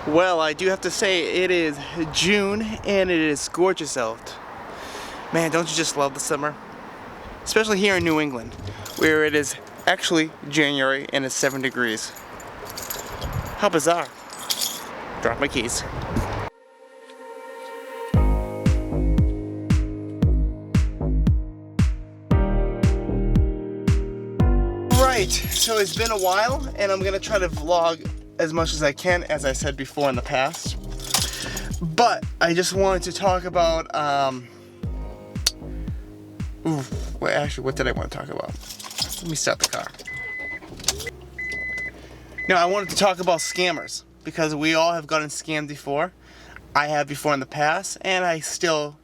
Well, I do have to say it is June and it is gorgeous out. Man, don't you just love the summer? Especially here in New England, where it is actually January and it's 7 degrees. How bizarre. Drop my keys. Right, so it's been a while and I'm gonna try to vlog as much as I can, as I said before in the past. But I just wanted to talk about, what did I want to talk about? Let me start the car. No, I wanted to talk about scammers, because we all have gotten scammed before. I have before in the past, and they still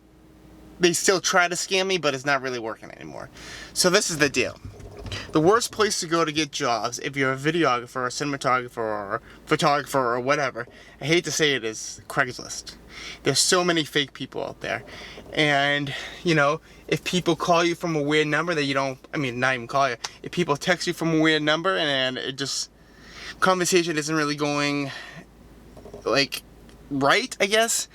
try to scam me, but it's not really working anymore. So this is the deal. The worst place to go to get jobs, if you're a videographer, or cinematographer, or photographer, or whatever, I hate to say it, is Craigslist. There's so many fake people out there. And, you know, if people call you from a weird number that you don't, not even call you, if people text you from a weird number and it just, conversation isn't really going, like, right, I guess.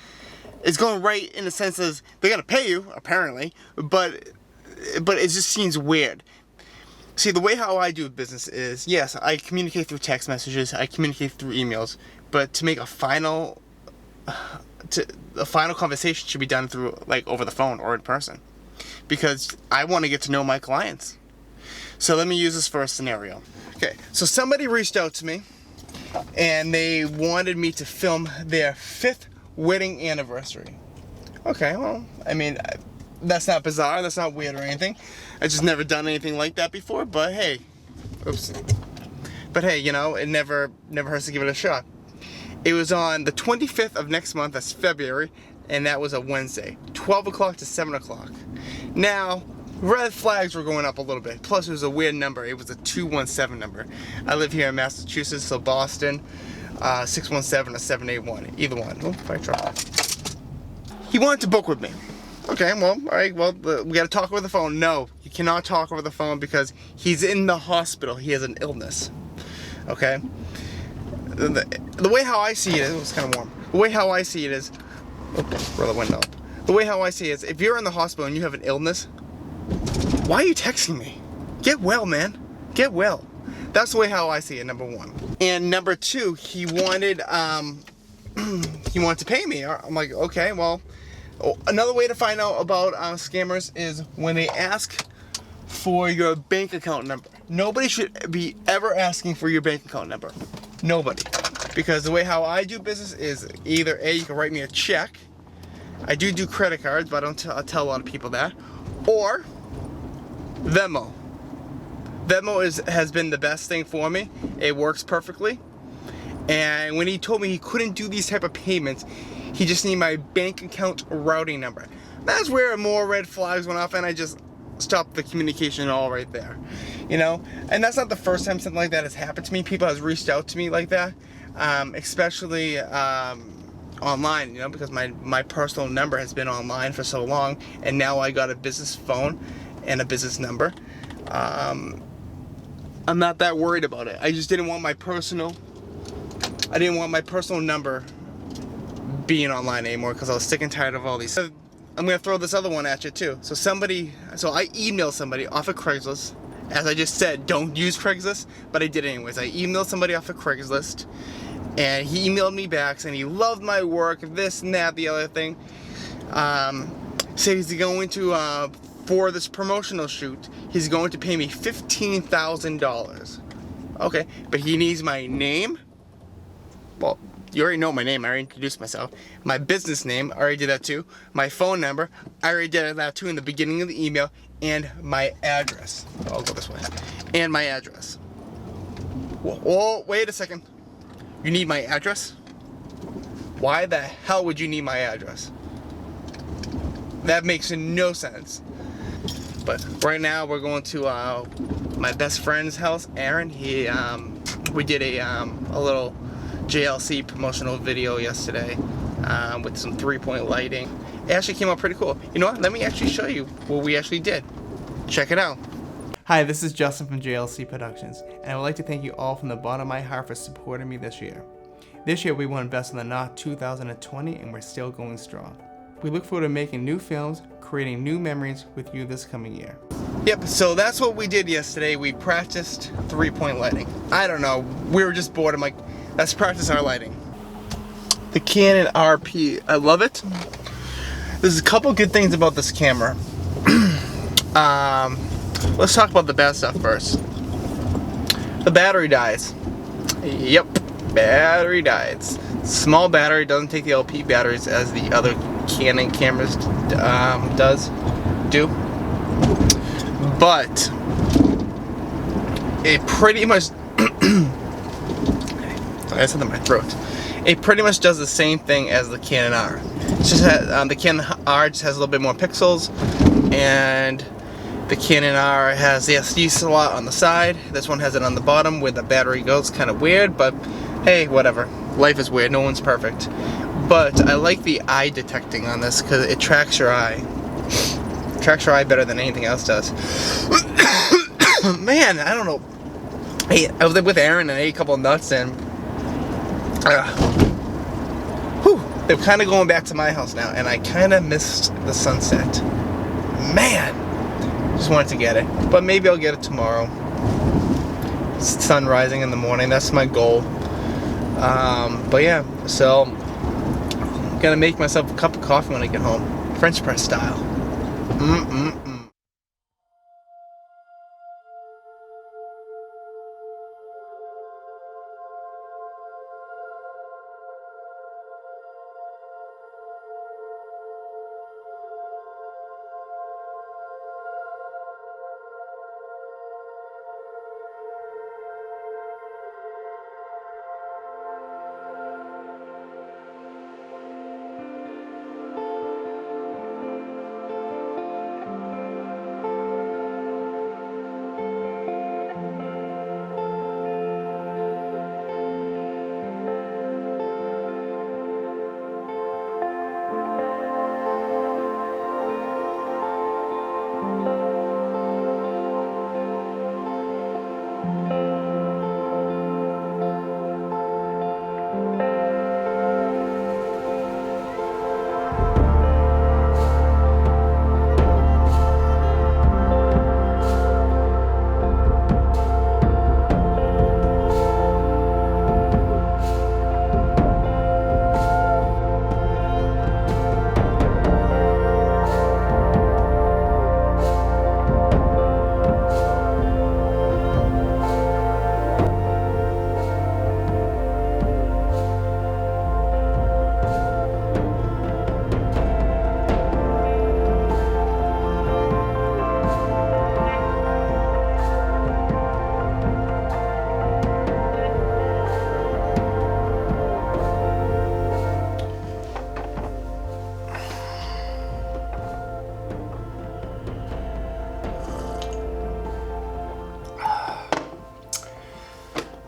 It's going right in the sense of, they're gonna pay you, apparently, but it just seems weird. See, the way how I do business is, yes, I communicate through text messages, I communicate through emails, but to make a final conversation should be done through, like, over the phone or in person, because I want to get to know my clients. So let me use this for a scenario. Okay, so somebody reached out to me, and they wanted me to film their 5th wedding anniversary. Okay, well, that's not bizarre, that's not weird or anything. I just never done anything like that before, but hey, you know, it never hurts to give it a shot. It was on the 25th of next month, that's February, and that was a Wednesday, 12 o'clock to 7 o'clock. Now, red flags were going up a little bit, plus it was a weird number, it was a 217 number. I live here in Massachusetts, so Boston, 617 or 781, either one. Oh, fire truck. He wanted to book with me. Okay, well, alright, well, we gotta talk over the phone. No, you cannot talk over the phone because he's in the hospital. He has an illness. Okay? The way how I see it is, it's kind of warm. The way how I see it is, roll the window up. The way how I see it is, if you're in the hospital and you have an illness, why are you texting me? Get well, man. Get well. That's the way how I see it, number one. And number two, he wanted to pay me. I'm like, okay, well, another way to find out about scammers is when they ask for your bank account number. Nobody should be ever asking for your bank account number. Nobody. Because the way how I do business is either A, you can write me a check. I do credit cards, but I don't tell a lot of people that. Or Venmo. Venmo has been the best thing for me. It works perfectly. And when he told me he couldn't do these type of payments, he just needed my bank account routing number. That's where more red flags went off, and I just stopped the communication all right there. You know, and that's not the first time something like that has happened to me. People have reached out to me like that, especially online. You know, because my personal number has been online for so long, and now I got a business phone and a business number. I'm not that worried about it. I just didn't want my personal number being online anymore because I was sick and tired of all these. I'm gonna throw this other one at you too. So I emailed somebody off of Craigslist. As I just said, don't use Craigslist, but I did anyways. I emailed somebody off of Craigslist, and he emailed me back saying he loved my work, this and that, the other thing. Said he's going to, for this promotional shoot, he's going to pay me $15,000. Okay, but he needs my name. Well, you already know my name, I already introduced myself. My business name, I already did that too. My phone number, I already did that too in the beginning of the email. And my address. I'll go this way. And my address. Whoa, wait a second. You need my address? Why the hell would you need my address? That makes no sense. But right now we're going to my best friend's house, Aaron. We did a little JLC promotional video yesterday with some 3-point lighting. It actually came out pretty cool. You know what? Let me actually show you what we actually did. Check it out. Hi, this is Justin from JLC Productions, and I would like to thank you all from the bottom of my heart for supporting me this year. This year we won Best in the Knot 2020 and we're still going strong. We look forward to making new films, creating new memories with you this coming year. Yep, so that's what we did yesterday. We practiced 3-point lighting. I don't know, we were just bored. I'm like, let's practice our lighting. The Canon RP, I love it. There's a couple good things about this camera. Let's talk about the bad stuff first. The battery dies. Yep, battery dies. Small battery, doesn't take the LP batteries as the other Canon cameras do. But it pretty much I said in my throat. It pretty much does the same thing as the Canon R. It's just that, the Canon R just has a little bit more pixels, and the Canon R has the SD slot on the side. This one has it on the bottom where the battery goes. Kind of weird, but hey, whatever. Life is weird. No one's perfect. But I like the eye detecting on this because it tracks your eye. It tracks your eye better than anything else does. Man, I don't know. Hey, I was with Aaron and ate a couple of nuts and they're kind of going back to my house now, and I kind of missed the sunset. Man, just wanted to get it, but maybe I'll get it tomorrow. Sun rising in the morning, that's my goal. But yeah, so I'm gonna make myself a cup of coffee when I get home, French press style.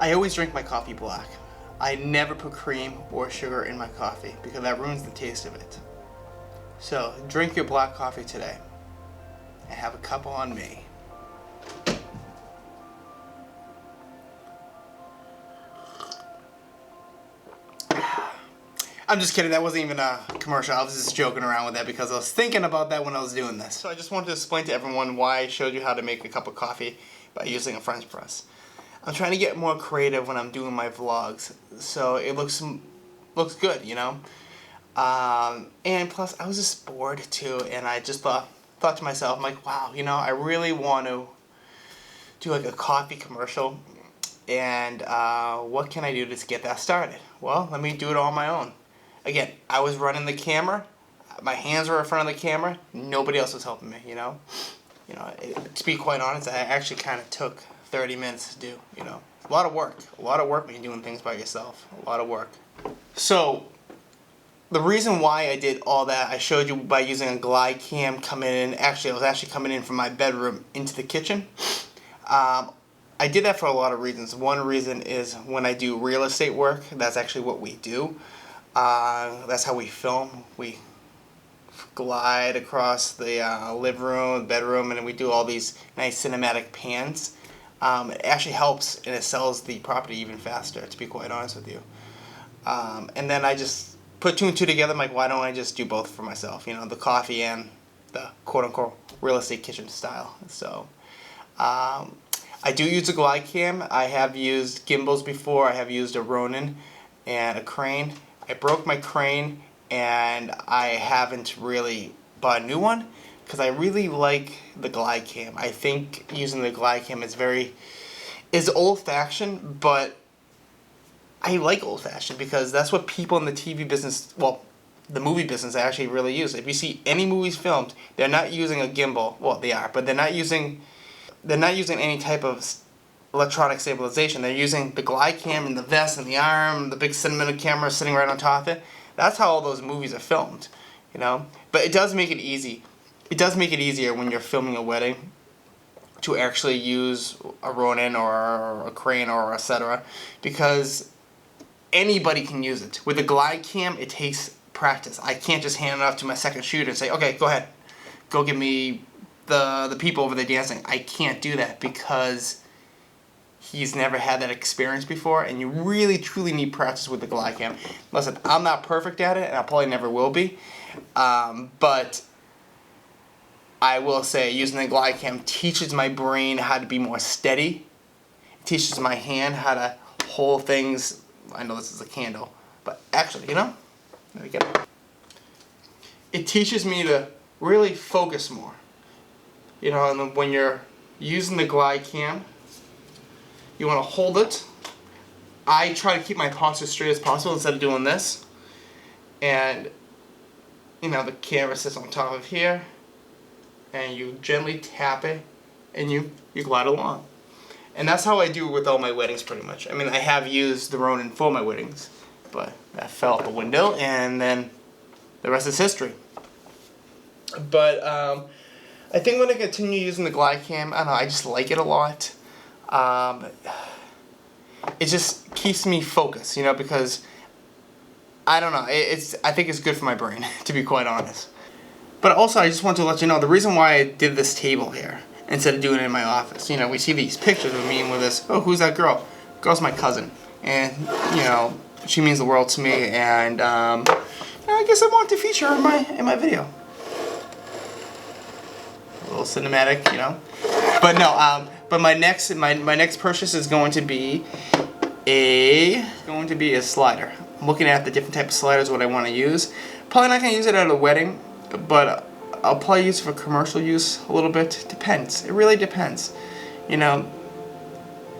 I always drink my coffee black. I never put cream or sugar in my coffee because that ruins the taste of it. So drink your black coffee today and have a cup on me. I'm just kidding, that wasn't even a commercial. I was just joking around with that because I was thinking about that when I was doing this. So I just wanted to explain to everyone why I showed you how to make a cup of coffee by using a French press. I'm trying to get more creative when I'm doing my vlogs, so it looks good, you know. And plus, I was just bored too, and I just thought to myself, I'm like, wow, you know, I really want to do like a coffee commercial, and what can I do to get that started? Well, let me do it all on my own. Again, I was running the camera, my hands were in front of the camera, nobody else was helping me, you know. To be quite honest, I actually kind of took 30 minutes to do, you know. A lot of work when you're doing things by yourself, a lot of work. So, the reason why I did all that, I showed you by using a glide cam coming in. Actually, I was actually coming in from my bedroom into the kitchen. I did that for a lot of reasons. One reason is when I do real estate work, that's actually what we do. That's how we film. We glide across the living room, bedroom, and then we do all these nice cinematic pans. It actually helps and it sells the property even faster, to be quite honest with you. And then I just put two and two together. I'm like, why don't I just do both for myself? You know, the coffee and the quote-unquote real estate kitchen style. So I do use a glide cam. I have used gimbals before. I have used a Ronin and a crane. I broke my crane and I haven't really bought a new one because I really like the glide cam. I think using the glide cam is old-fashioned, but I like old-fashioned because that's what people in the TV business, well, the movie business actually really use. If you see any movies filmed, they're not using a gimbal. Well, they are, but they're not using any type of electronic stabilization. They're using the glide cam and the vest and the arm, the big cinematic camera sitting right on top of it. That's how all those movies are filmed, you know. But it does make it easy. It does make it easier when you're filming a wedding to actually use a Ronin or a crane or etc. because anybody can use it. With a glide cam, it takes practice. I can't just hand it off to my second shooter and say, okay, go ahead, go get me the people over there dancing. I can't do that because he's never had that experience before, and you really truly need practice with the glide cam. Listen, I'm not perfect at it, and I probably never will be, but I will say using the glide cam teaches my brain how to be more steady. It teaches my hand how to hold things. I know this is a candle, but actually, you know, there we go. It teaches me to really focus more. You know, and when you're using the glide cam, you want to hold it. I try to keep my posture straight as possible instead of doing this. And, you know, the camera sits on top of here. And you gently tap it. And you glide along. And that's how I do with all my weddings pretty much. I mean, I have used the Ronin for my weddings. But that fell out the window. And then the rest is history. But, I think when I continue using the glide cam, I don't know, I just like it a lot. It just keeps me focused, you know, because I don't know, I think it's good for my brain, to be quite honest. But also, I just want to let you know the reason why I did this table here instead of doing it in my office. You know, we see these pictures of me and with this. Oh, who's that girl? Girl's my cousin, and you know, she means the world to me. And I guess I want to feature her in my video. A little cinematic, you know. But no, but my next purchase is going to be a slider. I'm looking at the different type of sliders, what I want to use. Probably not going to use it at a wedding, but I'll probably use it for commercial use a little bit. Depends. It really depends. You know,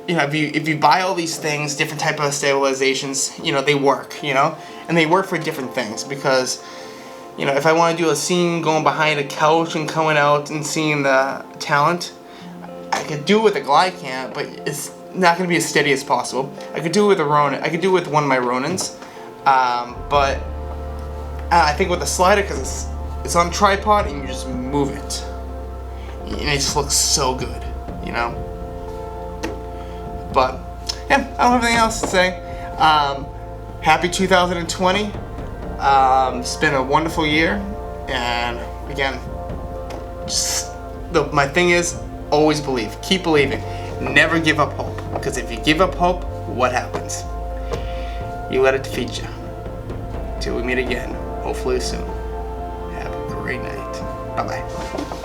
if you buy all these things, different type of stabilizations, you know, they work, you know, and they work for different things because, you know, if I want to do a scene going behind a couch and coming out and seeing the talent, I could do it with a glide cam, but it's not going to be as steady as possible. I could do it with a Ronin. I could do it with one of my Ronins, but I think with a slider, because it's on a tripod and you just move it, and it just looks so good, you know. But yeah, I don't have anything else to say. Happy 2020. It's been a wonderful year, and again, my thing is, always believe. Keep believing. Never give up hope, because if you give up hope, what happens? You let it defeat you. Till we meet again, hopefully soon. Have a great night. Bye-bye.